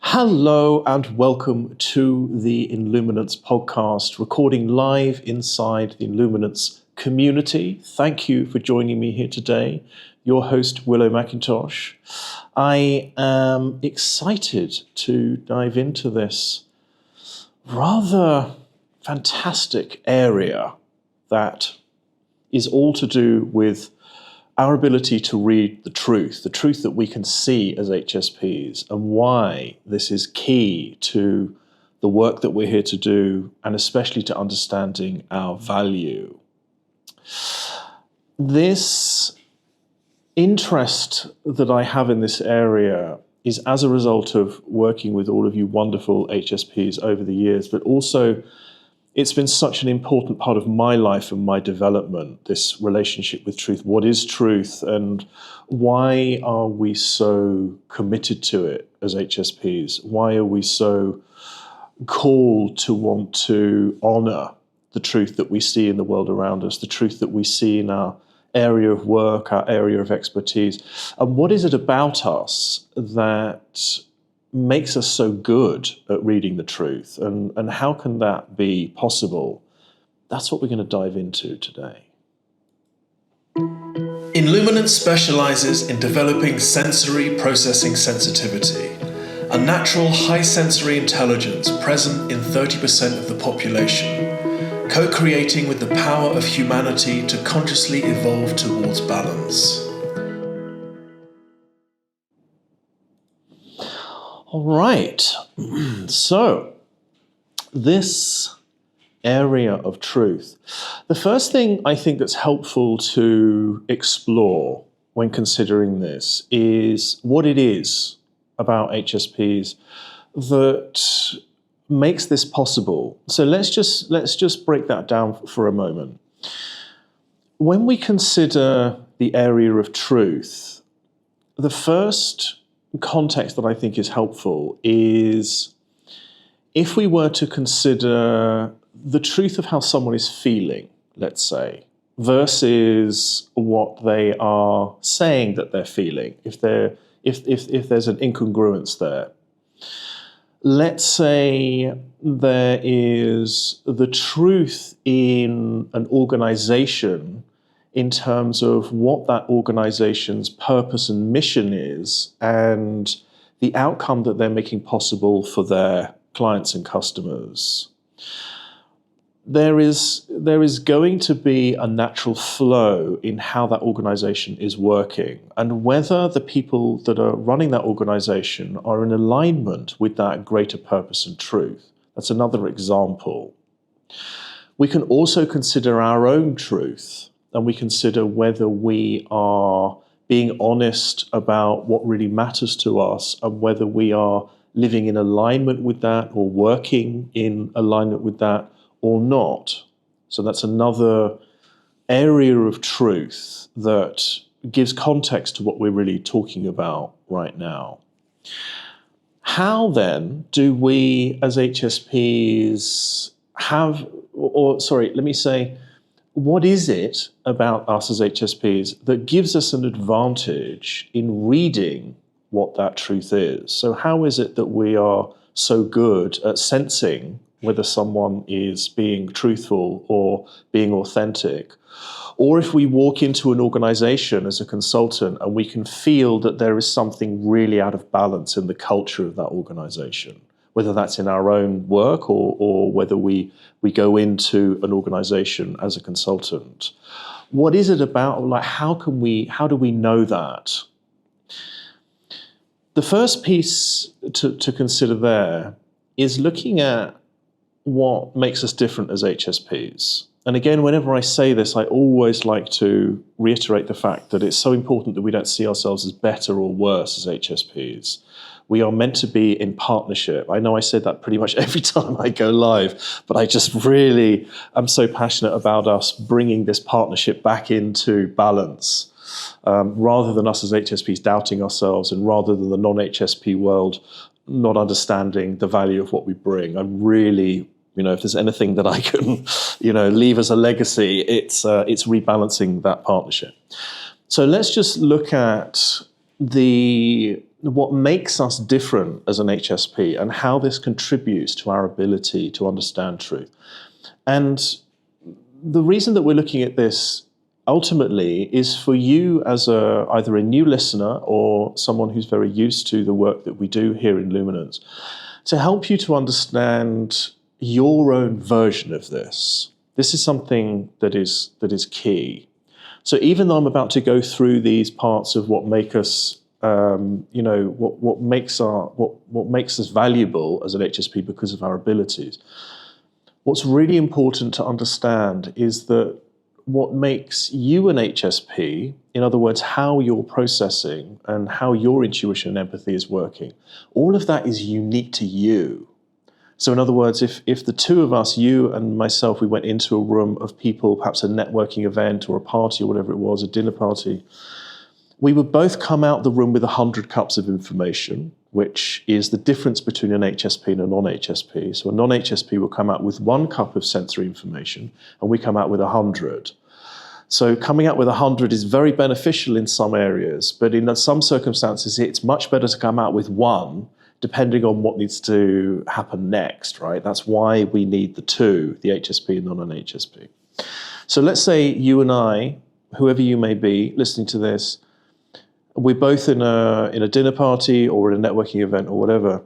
Hello and welcome to the Illuminance podcast, recording live inside the Illuminance community. Thank you for joining me here today, your host Willow McIntosh. I am excited to dive into this rather fantastic area that is all to do with our ability to read the truth that we can see as HSPs, and why this is key to the work that we're here to do, and especially to understanding our value. This interest that I have in this area is as a result of working with all of you wonderful HSPs over the years, but also it's been such an important part of my life and my development, this relationship with truth. What is truth, and why are we so committed to it as HSPs? Why are we so called to want to honor the truth that we see in the world around us, the truth that we see in our area of work, our area of expertise? And what is it about us that makes us so good at reading the truth, and how can that be possible? That's what we're going to dive into today. Illuminance specializes in developing sensory processing sensitivity, a natural high sensory intelligence present in 30% of the population, co-creating with the power of humanity to consciously evolve towards balance. All right, so this area of truth. The first thing I think that's helpful to explore when considering this is what it is about HSPs that makes this possible. So let's just break that down for a moment. When we consider the area of truth, the first context that I think is helpful is if we were to consider the truth of how someone is feeling, let's say, versus what they are saying that they're feeling, if there's an incongruence there. Let's say there is the truth in an organization in terms of what that organization's purpose and mission is, and the outcome that they're making possible for their clients and customers. There is going to be a natural flow in how that organization is working, and whether the people that are running that organization are in alignment with that greater purpose and truth. That's another example. We can also consider our own truth, and we consider whether we are being honest about what really matters to us, and whether we are living in alignment with that or working in alignment with that or not. So that's another area of truth that gives context to what we're really talking about right now. How then do we as HSPs what is it about us as HSPs that gives us an advantage in reading what that truth is? So how is it that we are so good at sensing whether someone is being truthful or being authentic? Or if we walk into an organization as a consultant and we can feel that there is something really out of balance in the culture of that organization, whether that's in our own work or whether we go into an organization as a consultant. What is it about, like, how do we know that? The first piece to consider there is looking at what makes us different as HSPs. And again, whenever I say this, I always like to reiterate the fact that it's so important that we don't see ourselves as better or worse as HSPs. We are meant to be in partnership. I know I said that pretty much every time I go live, but I just really am so passionate about us bringing this partnership back into balance, rather than us as HSPs doubting ourselves, and rather than the non-HSP world not understanding the value of what we bring. I'm really, if there's anything that I can, leave as a legacy, it's rebalancing that partnership. So let's just look at the what makes us different as an HSP and how this contributes to our ability to understand truth. And the reason that we're looking at this ultimately is for you as either a new listener or someone who's very used to the work that we do here in Luminance, to help you to understand your own version of this. This is something that is key. So even though I'm about to go through these parts of what make us, what makes us valuable as an HSP because of our abilities, what's really important to understand is that what makes you an HSP, in other words, how you're processing and how your intuition and empathy is working, all of that is unique to you. So in other words, if the two of us, you and myself, we went into a room of people, perhaps a networking event or a party or whatever it was, a dinner party, we would both come out the room with 100 cups of information, which is the difference between an HSP and a non-HSP. So a non-HSP will come out with 1 cup of sensory information, and we come out with 100. So coming out with 100 is very beneficial in some areas, but in some circumstances, it's much better to come out with 1, depending on what needs to happen next, right? That's why we need the 2, the HSP and the non-HSP. So let's say you and I, whoever you may be listening to this, we're both in a dinner party or at a networking event or whatever.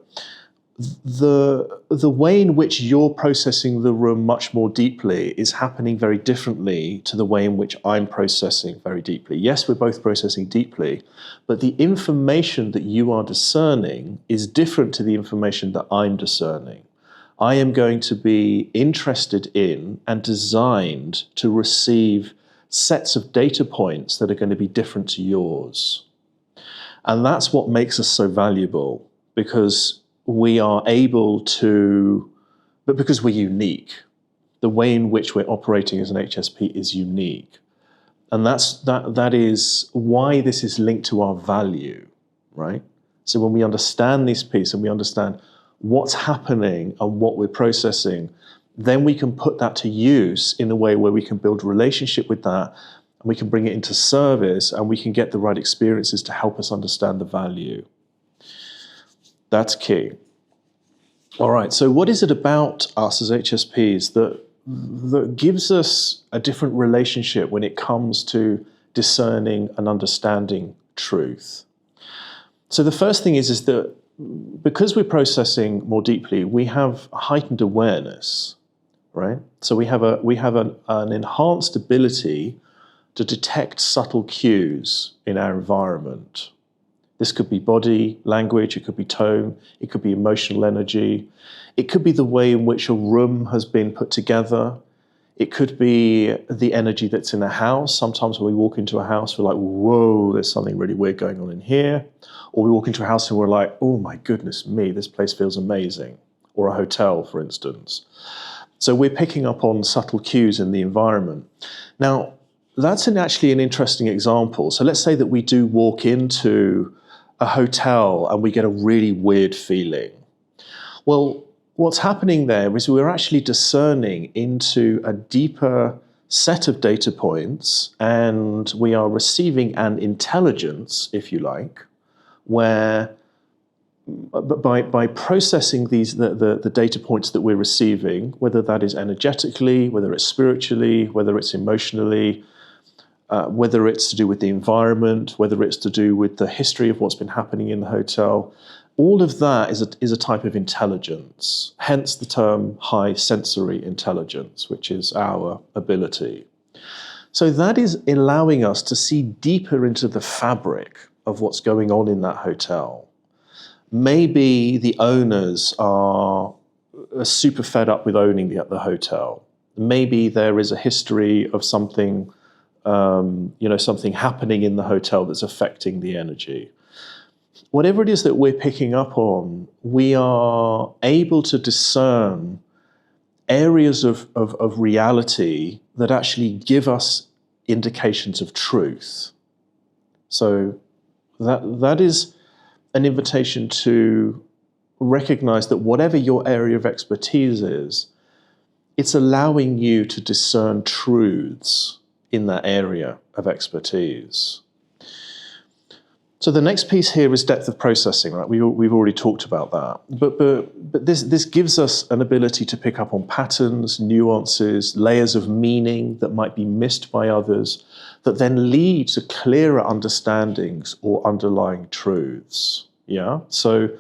The way in which you're processing the room much more deeply is happening very differently to the way in which I'm processing very deeply. Yes, we're both processing deeply, but the information that you are discerning is different to the information that I'm discerning. I am going to be interested in and designed to receive sets of data points that are going to be different to yours. And that's what makes us so valuable, because we are able to, but because we're unique. The way in which we're operating as an HSP is unique. And that is why this is linked to our value, right? So when we understand this piece and we understand what's happening and what we're processing, then we can put that to use in a way where we can build a relationship with that, and we can bring it into service, and we can get the right experiences to help us understand the value. That's key. All right, so what is it about us as HSPs that gives us a different relationship when it comes to discerning and understanding truth? So the first thing is that because we're processing more deeply, we have heightened awareness, right? So we have an enhanced ability to detect subtle cues in our environment. This could be body language, it could be tone, it could be emotional energy, it could be the way in which a room has been put together, it could be the energy that's in a house. Sometimes when we walk into a house, we're like, whoa, there's something really weird going on in here. Or we walk into a house and we're like, oh my goodness me, this place feels amazing. Or a hotel, for instance. So we're picking up on subtle cues in the environment. Now, that's actually an interesting example. So let's say that we do walk into a hotel and we get a really weird feeling. Well, what's happening there is we're actually discerning into a deeper set of data points, and we are receiving an intelligence, if you like, where by processing the data points that we're receiving, whether that is energetically, whether it's spiritually, whether it's emotionally, whether it's to do with the environment, whether it's to do with the history of what's been happening in the hotel, all of that is a type of intelligence, hence the term high sensory intelligence, which is our ability. So that is allowing us to see deeper into the fabric of what's going on in that hotel. Maybe the owners are super fed up with owning the hotel. Maybe there is a history of something something happening in the hotel that's affecting the energy. Whatever it is that we're picking up on, we are able to discern areas of reality that actually give us indications of truth. So that is an invitation to recognize that whatever your area of expertise is, it's allowing you to discern truths in that area of expertise. So the next piece here is depth of processing, right? We've already talked about that. But this gives us an ability to pick up on patterns, nuances, layers of meaning that might be missed by others, that then lead to clearer understandings or underlying truths. Yeah. So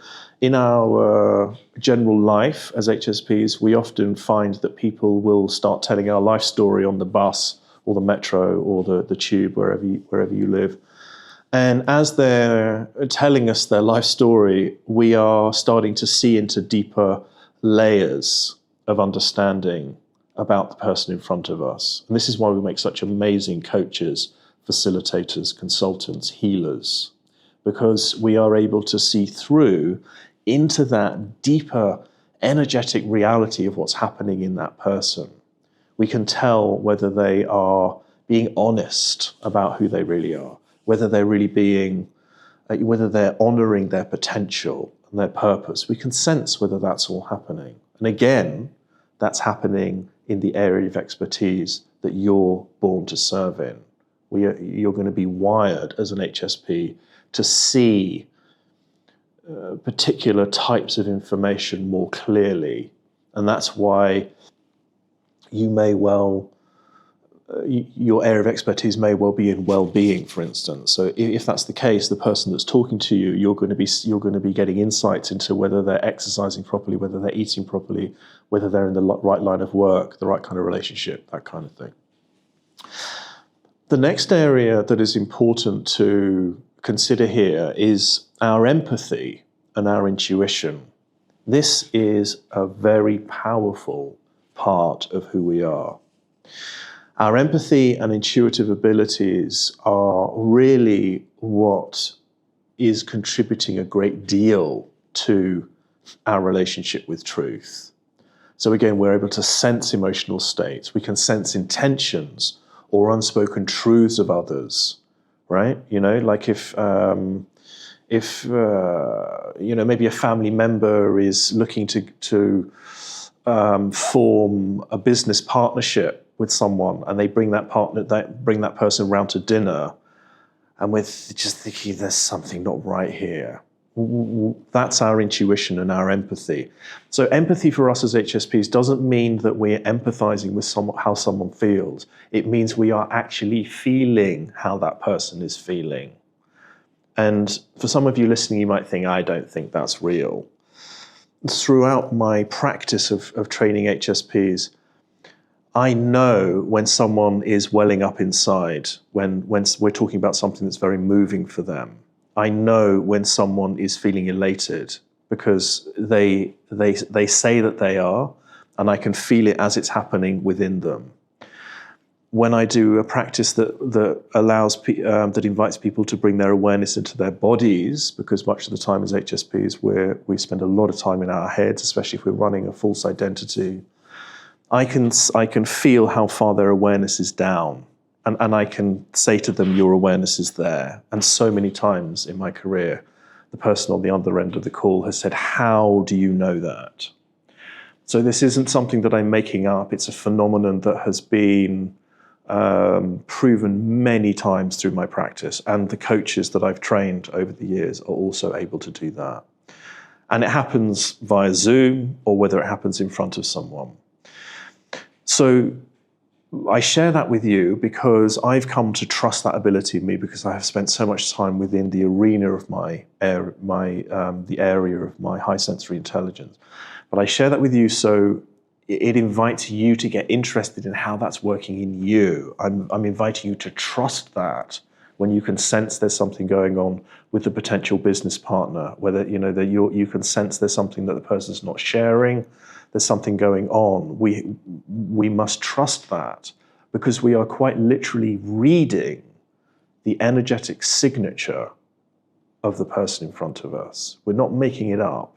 in our general life as HSPs, we often find that people will start telling our life story on the bus or the metro or the tube, wherever you live. And as they're telling us their life story, we are starting to see into deeper layers of understanding about the person in front of us. And this is why we make such amazing coaches, facilitators, consultants, healers, because we are able to see through into that deeper energetic reality of what's happening in that person. We can tell whether they are being honest about who they really are, whether they're really whether they're honoring their potential and their purpose. We can sense whether that's all happening. And again, that's happening in the area of expertise that you're born to serve in. You're going to be wired as an HSP to see particular types of information more clearly. And that's why you may well your area of expertise may well be in well-being, for instance. So if that's the case, the person that's talking to you, you're going to be getting insights into whether they're exercising properly, whether they're eating properly, whether they're in the right line of work, the right kind of relationship, that kind of thing. The next area that is important to consider here is our empathy and our intuition. This is a very powerful part of who we are. Our empathy and intuitive abilities are really what is contributing a great deal to our relationship with truth. So again, we're able to sense emotional states. We can sense intentions or unspoken truths of others, right? Like if maybe a family member is looking to form a business partnership with someone, and they bring that person round to dinner, and we're just thinking there's something not right here. That's our intuition and our empathy. So empathy for us as HSPs doesn't mean that we're empathizing with how someone feels. It means we are actually feeling how that person is feeling. And for some of you listening, you might think, I don't think that's real. Throughout my practice of training HSPs, I know when someone is welling up inside, when we're talking about something that's very moving for them. I know when someone is feeling elated because they say that they are, and I can feel it as it's happening within them. When I do a practice that allows that invites people to bring their awareness into their bodies, because much of the time as HSPs we spend a lot of time in our heads, especially if we're running a false identity. I can feel how far their awareness is down, and I can say to them, your awareness is there. And so many times in my career, the person on the other end of the call has said, how do you know that? So this isn't something that I'm making up. It's a phenomenon that has been proven many times through my practice, and the coaches that I've trained over the years are also able to do that. And it happens via Zoom or whether it happens in front of someone. So I share that with you because I've come to trust that ability in me, because I have spent so much time within the arena of the area of my high sensory intelligence. But I share that with you so it invites you to get interested in how that's working in you. I'm inviting you to trust that when you can sense there's something going on with the potential business partner, whether that you can sense there's something that the person's not sharing. There's something going on. We must trust that, because we are quite literally reading the energetic signature of the person in front of us. We're not making it up.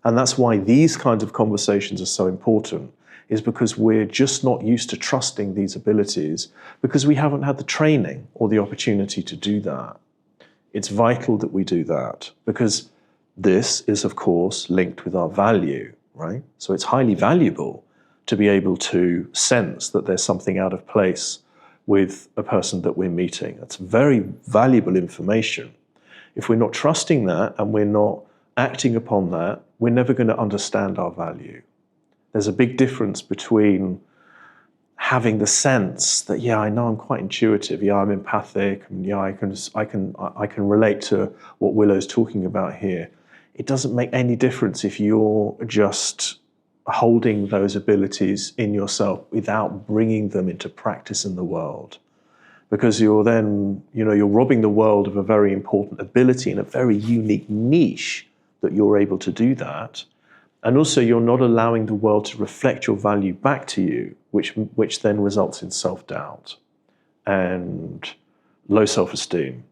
And that's why these kinds of conversations are so important, is because we're just not used to trusting these abilities because we haven't had the training or the opportunity to do that. It's vital that we do that, because this is, of course, linked with our value. Right? So it's highly valuable to be able to sense that there's something out of place with a person that we're meeting. That's very valuable information. If we're not trusting that and we're not acting upon that, we're never going to understand our value. There's a big difference between having the sense that, yeah, I know I'm quite intuitive, yeah, I'm empathic, and yeah, I can relate to what Willow's talking about here. It doesn't make any difference if you're just holding those abilities in yourself without bringing them into practice in the world. Because you're then, you're robbing the world of a very important ability and a very unique niche that you're able to do that. And also you're not allowing the world to reflect your value back to you, which then results in self-doubt and low self-esteem,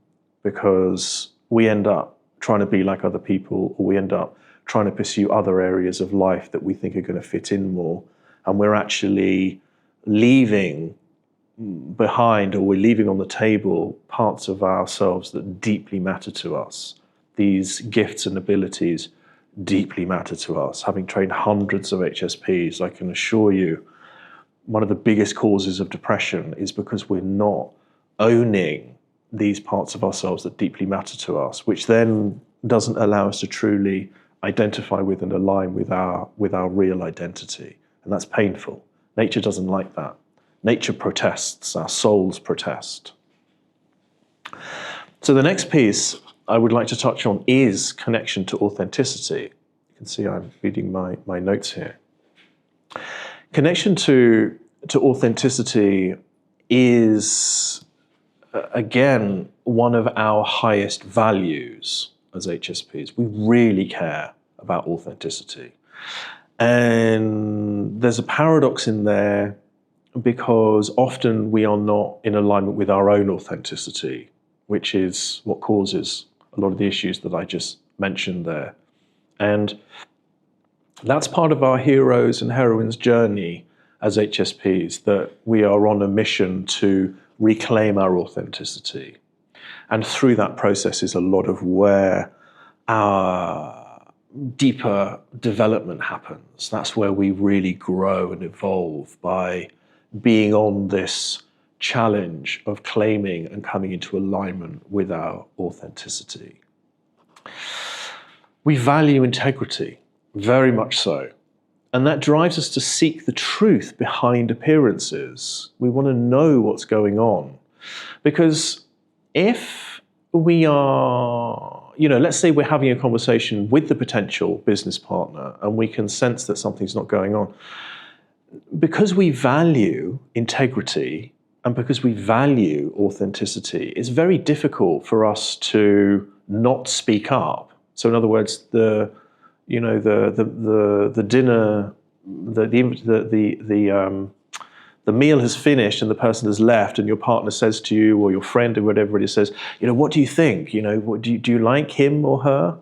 because we end up trying to be like other people, or we end up trying to pursue other areas of life that we think are going to fit in more. And we're actually leaving behind, or we're leaving on the table, parts of ourselves that deeply matter to us. These gifts and abilities deeply matter to us. Having trained hundreds of HSPs, I can assure you, one of the biggest causes of depression is because we're not owning these parts of ourselves that deeply matter to us, which then doesn't allow us to truly identify with and align with our real identity. And that's painful. Nature doesn't like that. Nature protests, our souls protest. So the next piece I would like to touch on is connection to authenticity. You can see I'm reading my notes here. Connection to authenticity is, again, one of our highest values as HSPs. We really care about authenticity. And there's a paradox in there, because often we are not in alignment with our own authenticity, which is what causes a lot of the issues that I just mentioned there. And that's part of our heroes' and heroines' journey as HSPs, that we are on a mission to reclaim our authenticity. And through that process is a lot of where our deeper development happens. That's where we really grow and evolve, by being on this challenge of claiming and coming into alignment with our authenticity. We value integrity, very much so. And that drives us to seek the truth behind appearances. We want to know what's going on. Because if we are, let's say we're having a conversation with the potential business partner and we can sense that something's not going on, because we value integrity and because we value authenticity, it's very difficult for us to not speak up. So in other words, the dinner, the meal has finished and the person has left, and your partner says to you, or your friend or whatever it is says, what do you think? Do you like him or her?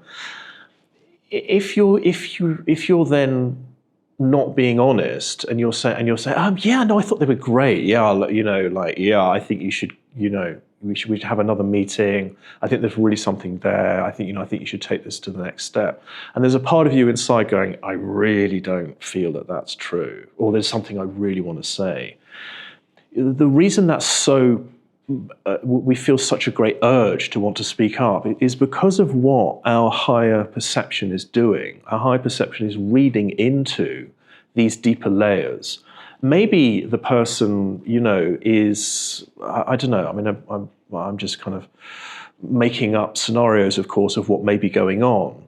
If you're then not being honest, and you're saying, yeah, no, I thought they were great. Yeah, I think you should, we should have another meeting. I think there's really something there. I think you should take this to the next step. And there's a part of you inside going, I really don't feel that that's true, or there's something I really want to say. The reason that's so, we feel such a great urge to want to speak up is because of what our higher perception is doing. Our higher perception is reading into these deeper layers. Maybe the person, is, I don't know, I mean, I'm just kind of making up scenarios, of course, of what may be going on.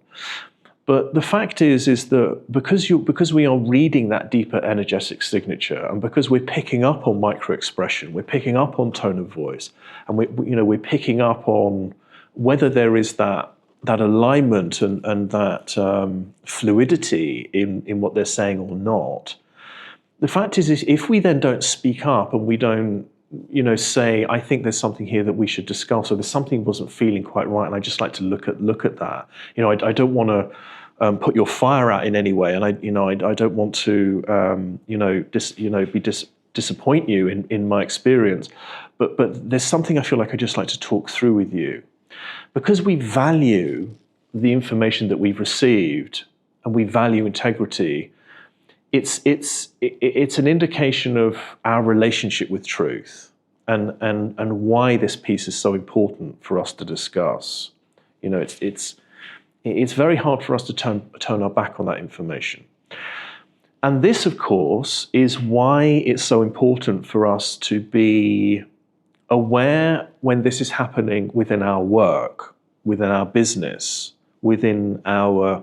But the fact is that because we are reading that deeper energetic signature, and because we're picking up on micro-expression, we're picking up on tone of voice, and we're picking up on whether there is that alignment and that fluidity in what they're saying or not. The fact is if we then don't speak up and we don't, say, I think there's something here that we should discuss, or there's something wasn't feeling quite right, and I'd just like to look at that. I don't want to put your fire out in any way, and I don't want to, disappoint you in my experience, but there's something I feel like I'd just like to talk through with you, because we value the information that we've received and we value integrity. It's an indication of our relationship with truth and why this piece is so important for us to discuss. It's very hard for us to turn our back on that information. And this, of course, is why it's so important for us to be aware when this is happening within our work, within our business, within our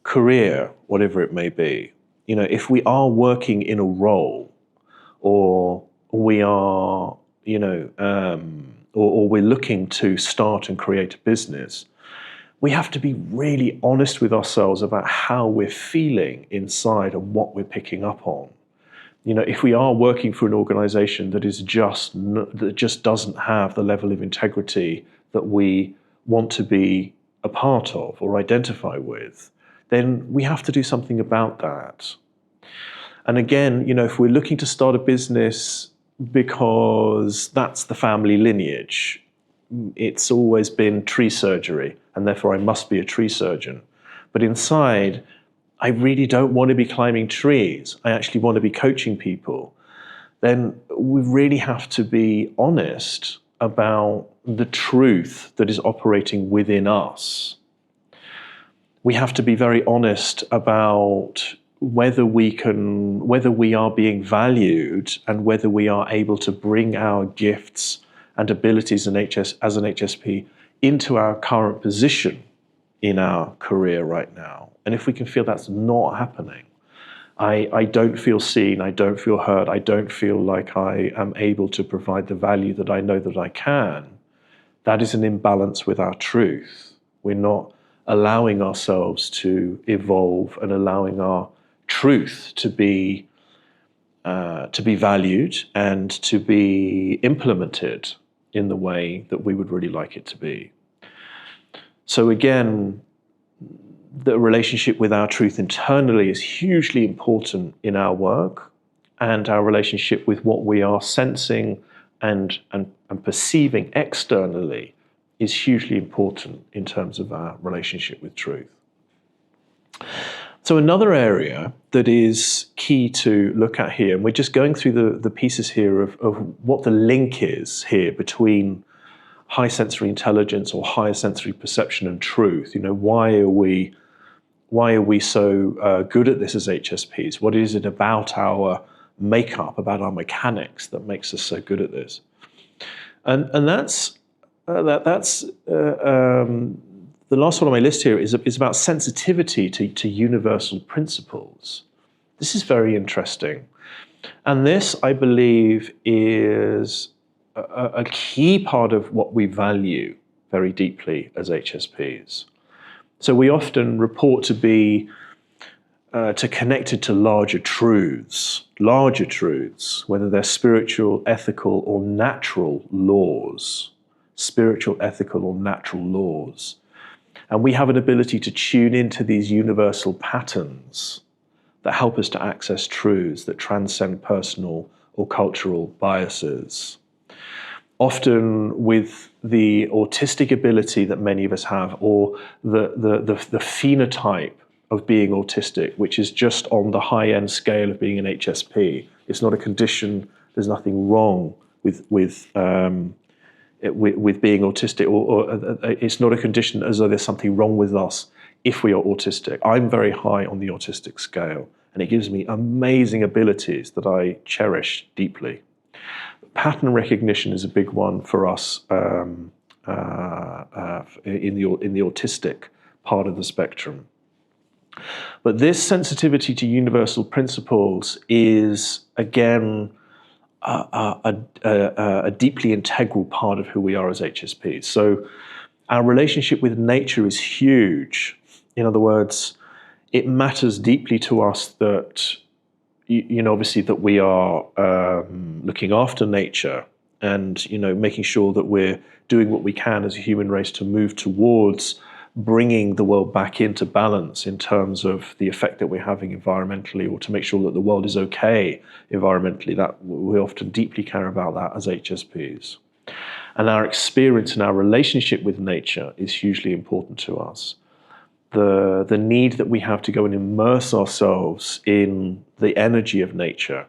career, whatever it may be. If we are working in a role, or we are, or we're looking to start and create a business, we have to be really honest with ourselves about how we're feeling inside and what we're picking up on. If we are working for an organization that just doesn't have the level of integrity that we want to be a part of or identify with, then we have to do something about that. And again, if we're looking to start a business because that's the family lineage, it's always been tree surgery, and therefore I must be a tree surgeon. But inside, I really don't want to be climbing trees. I actually want to be coaching people. Then we really have to be honest about the truth that is operating within us. We have to be very honest about whether we are being valued and whether we are able to bring our gifts and abilities as an HSP into our current position in our career right now. And if we can feel that's not happening, I don't feel seen, I don't feel heard, I don't feel like I am able to provide the value that I know that I can, that is an imbalance with our truth. We're not allowing ourselves to evolve and allowing our truth to be valued and to be implemented in the way that we would really like it to be. So again, the relationship with our truth internally is hugely important in our work, and our relationship with what we are sensing and perceiving externally is hugely important in terms of our relationship with truth. So another area that is key to look at here, and we're just going through the pieces here of what the link is here between high sensory intelligence or higher sensory perception and truth. Why are we so good at this as HSPs? What is it about our makeup, about our mechanics that makes us so good at this? And that's the last one on my list here is about sensitivity to universal principles. This is very interesting. And this, I believe, is a key part of what we value very deeply as HSPs. So we often report to be connected to larger truths, whether they're spiritual, ethical, or natural laws. Spiritual, ethical, or natural laws. And we have an ability to tune into these universal patterns that help us to access truths that transcend personal or cultural biases. Often with the autistic ability that many of us have, or the phenotype of being autistic, which is just on the high-end scale of being an HSP. It's not a condition, there's nothing wrong with being autistic, or it's not a condition as though there's something wrong with us if we are autistic. I'm very high on the autistic scale, and it gives me amazing abilities that I cherish deeply. Pattern recognition is a big one for us in the autistic part of the spectrum. But this sensitivity to universal principles is, again, a deeply integral part of who we are as HSPs. So our relationship with nature is huge. In other words, it matters deeply to us that, obviously that we are looking after nature and, making sure that we're doing what we can as a human race to move towards bringing the world back into balance in terms of the effect that we're having environmentally, or to make sure that the world is okay environmentally. That we often deeply care about that as HSPs. And our experience and our relationship with nature is hugely important to us. The need that we have to go and immerse ourselves in the energy of nature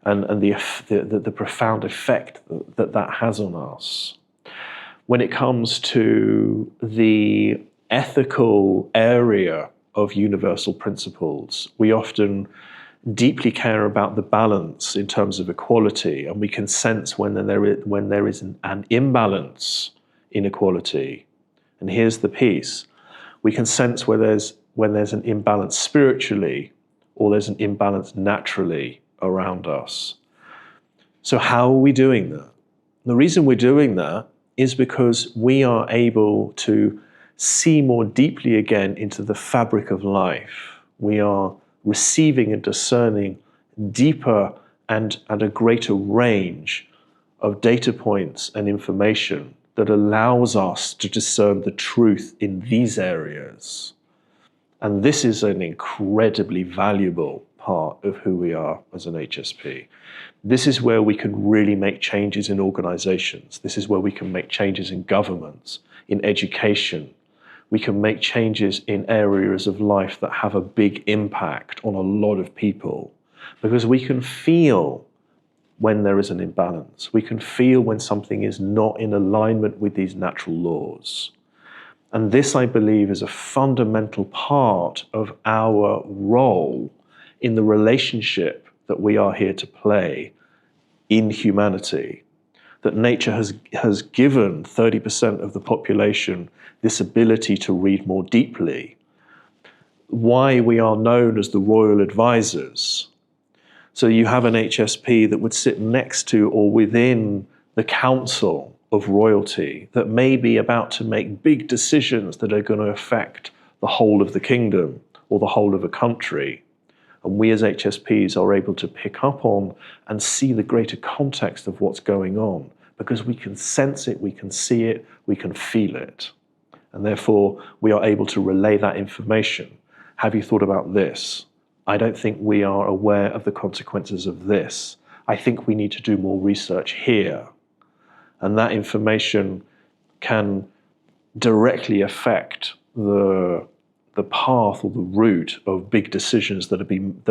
and the profound effect that has on us. when it comes to the ethical area of universal principles, we often deeply care about the balance in terms of equality, and we can sense when there is an imbalance in equality. And here's the piece: we can sense when there's an imbalance spiritually, or there's an imbalance naturally around us. So how are we doing that? The reason we're doing that is because we are able to see more deeply again into the fabric of life. We are receiving and discerning deeper and a greater range of data points and information that allows us to discern the truth in these areas. And this is an incredibly valuable part of who we are as an HSP. This is where we can really make changes in organizations. This is where we can make changes in governments, in education. We can make changes in areas of life that have a big impact on a lot of people, because we can feel when there is an imbalance. We can feel when something is not in alignment with these natural laws. And this, I believe, is a fundamental part of our role in the relationship that we are here to play in humanity. That nature has given 30% of the population this ability to read more deeply. Why we are known as the royal advisors. So you have an HSP that would sit next to or within the council of royalty that may be about to make big decisions that are going to affect the whole of the kingdom or the whole of a country. And we as HSPs are able to pick up on and see the greater context of what's going on, because we can sense it, we can see it, we can feel it. And therefore, we are able to relay that information. Have you thought about this? I don't think we are aware of the consequences of this. I think we need to do more research here. And that information can directly affect the path or the route of big decisions that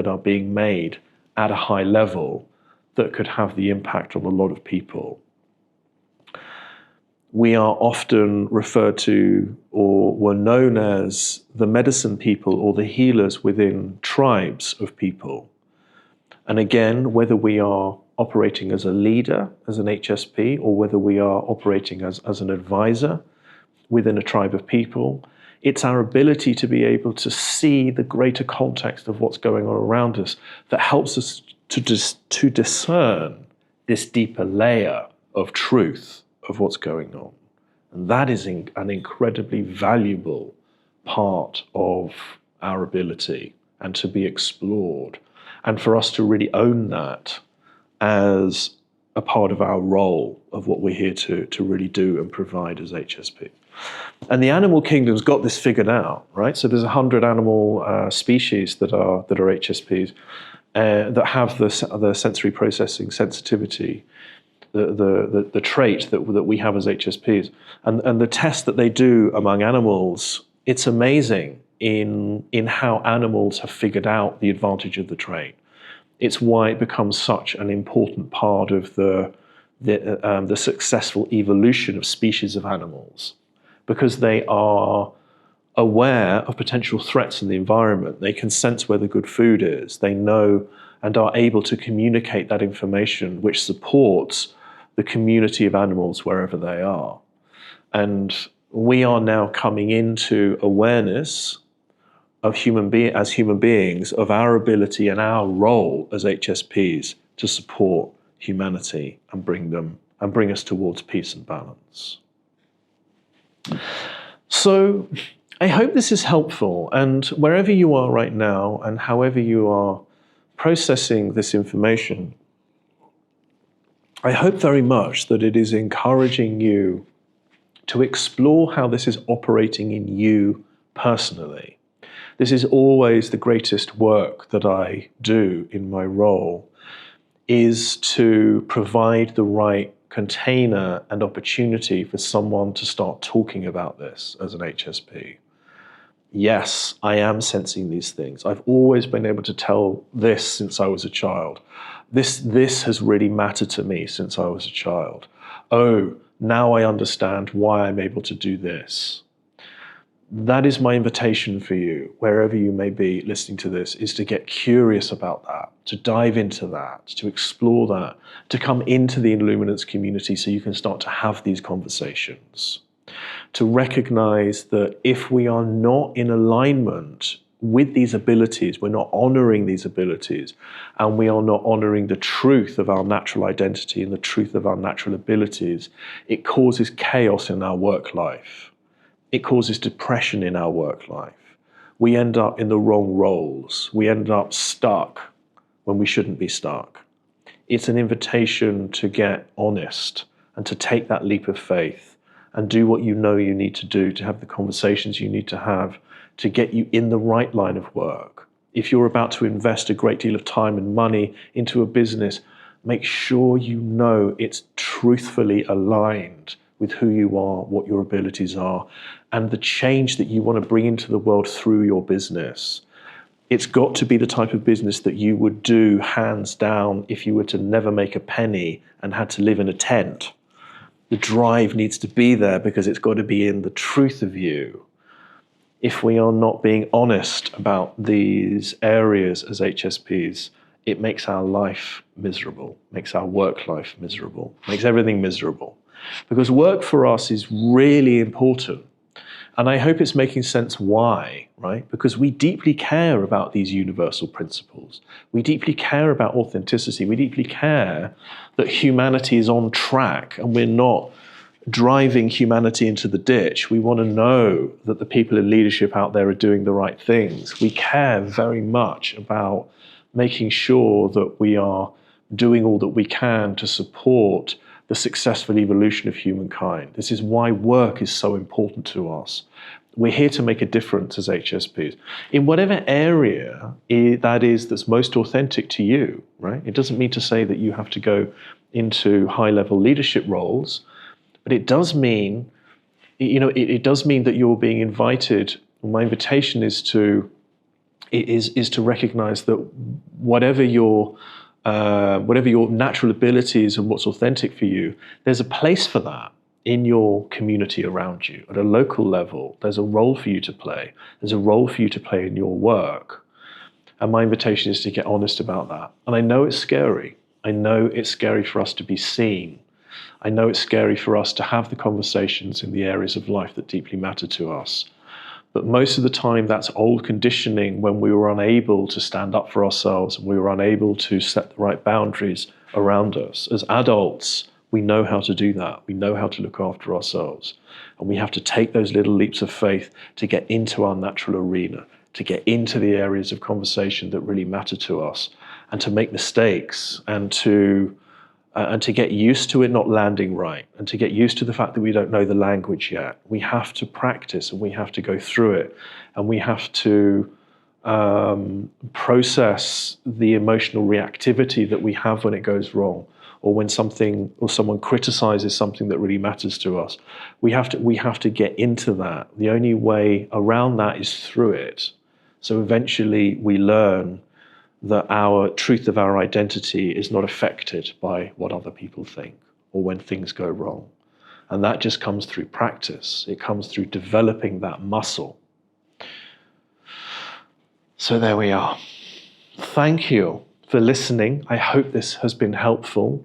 are being made at a high level that could have the impact on a lot of people. We are often referred to or were known as the medicine people or the healers within tribes of people. And again, whether we are operating as a leader, as an HSP, or whether we are operating as an advisor within a tribe of people, it's our ability to be able to see the greater context of what's going on around us that helps us to discern this deeper layer of truth of what's going on. And that is an incredibly valuable part of our ability and to be explored. And for us to really own that as a part of our role of what we're here to really do and provide as HSP. And the animal kingdom's got this figured out, right? So there's 100 animal species that are HSPs that have the sensory processing sensitivity, the trait that we have as HSPs. And the test that they do among animals, it's amazing in how animals have figured out the advantage of the trait. It's why it becomes such an important part of the successful evolution of species of animals, because they are aware of potential threats in the environment. They can sense where the good food is. They know and are able to communicate that information, which supports the community of animals wherever they are. And we are now coming into awareness of human beings, of our ability and our role as HSPs to support humanity and bring us towards peace and balance. So I hope this is helpful, and wherever you are right now and however you are processing this information, I hope very much that it is encouraging you to explore how this is operating in you personally. This is always the greatest work that I do in my role, is to provide the right container and opportunity for someone to start talking about this as an HSP. Yes, I am sensing these things. I've always been able to tell this since I was a child. This has really mattered to me since I was a child. Oh, Now I understand why I'm able to do this. That is my invitation for you, wherever you may be listening to this, is to get curious about that, to dive into that, to explore that, to come into the Illuminance community so you can start to have these conversations. To recognize that if we are not in alignment with these abilities, we're not honoring these abilities, and we are not honoring the truth of our natural identity and the truth of our natural abilities, it causes chaos in our work life. It causes depression in our work life. We end up in the wrong roles. We end up stuck when we shouldn't be stuck. It's an invitation to get honest and to take that leap of faith and do what you know you need to do, to have the conversations you need to have to get you in the right line of work. If you're about to invest a great deal of time and money into a business, make sure you know it's truthfully aligned with who you are, what your abilities are, and the change that you want to bring into the world through your business. It's got to be the type of business that you would do hands down if you were to never make a penny and had to live in a tent. The drive needs to be there because it's got to be in the truth of you. If we are not being honest about these areas as HSPs, it makes our life miserable, makes our work life miserable, makes everything miserable. Because work for us is really important. And I hope it's making sense why, right? Because we deeply care about these universal principles. We deeply care about authenticity. We deeply care that humanity is on track and we're not driving humanity into the ditch. We want to know that the people in leadership out there are doing the right things. We care very much about making sure that we are doing all that we can to support the successful evolution of humankind. This is why work is so important to us. We're here to make a difference as HSPs in whatever area that's most authentic to you, right? It doesn't mean to say that you have to go into high-level leadership roles, but it does mean, it does mean that you're being invited. My invitation is to recognize that whatever your natural abilities and what's authentic for you, there's a place for that in your community around you. At a local level, there's a role for you to play. There's a role for you to play in your work. And my invitation is to get honest about that. And I know it's scary. I know it's scary for us to be seen. I know it's scary for us to have the conversations in the areas of life that deeply matter to us. But most of the time, that's old conditioning when we were unable to stand up for ourselves and we were unable to set the right boundaries around us. As adults, we know how to do that. We know how to look after ourselves. And we have to take those little leaps of faith to get into our natural arena, to get into the areas of conversation that really matter to us, and to make mistakes, and to get used to it not landing right, and to get used to the fact that we don't know the language yet. We have to practice, and we have to go through it, and we have to process the emotional reactivity that we have when it goes wrong, or when something or someone criticizes something that really matters to us. We have to get into that. The only way around that is through it. So eventually we learn that our truth of our identity is not affected by what other people think or when things go wrong. And that just comes through practice. It comes through developing that muscle. So there we are. Thank you for listening. I hope this has been helpful.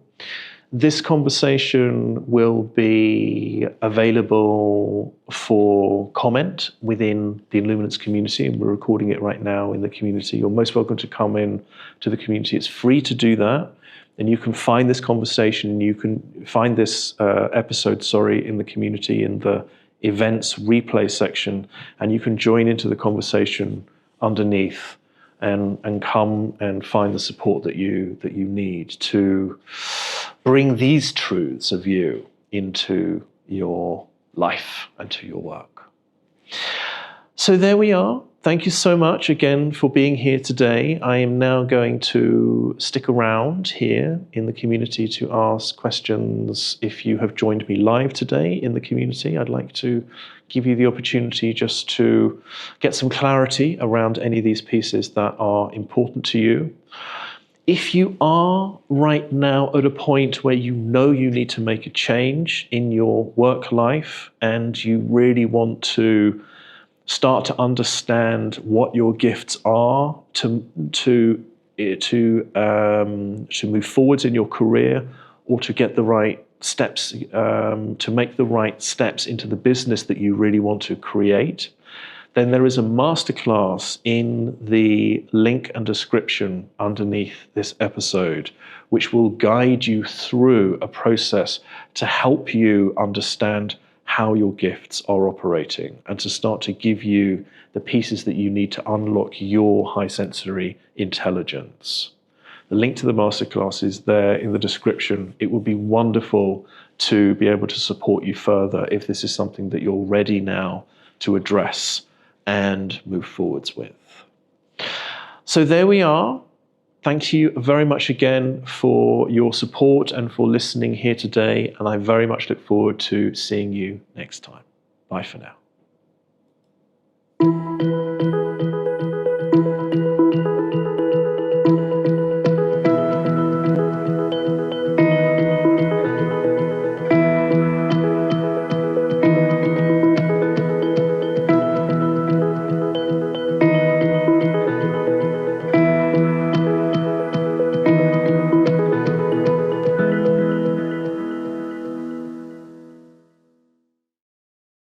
This conversation will be available for comment within the Illuminance community, and we're recording it right now in the community. You're most welcome to come in to the community. It's free to do that, and you can find this conversation, and you can find this episode, in the community in the events replay section, and you can join into the conversation underneath and come and find the support that you need to bring these truths of you into your life and to your work. So there we are. Thank you so much again for being here today. I am now going to stick around here in the community to ask questions. If you have joined me live today in the community, I'd like to give you the opportunity just to get some clarity around any of these pieces that are important to you. If you are right now at a point where you know you need to make a change in your work life and you really want to start to understand what your gifts are to move forwards in your career, or to get the right steps, to make the right steps into the business that you really want to create, then there is a masterclass in the link and description underneath this episode, which will guide you through a process to help you understand how your gifts are operating and to start to give you the pieces that you need to unlock your high sensory intelligence. The link to the masterclass is there in the description. It would be wonderful to be able to support you further if this is something that you're ready now to address and move forwards with. So there we are. Thank you very much again for your support and for listening here today, and I very much look forward to seeing you next time. Bye for now.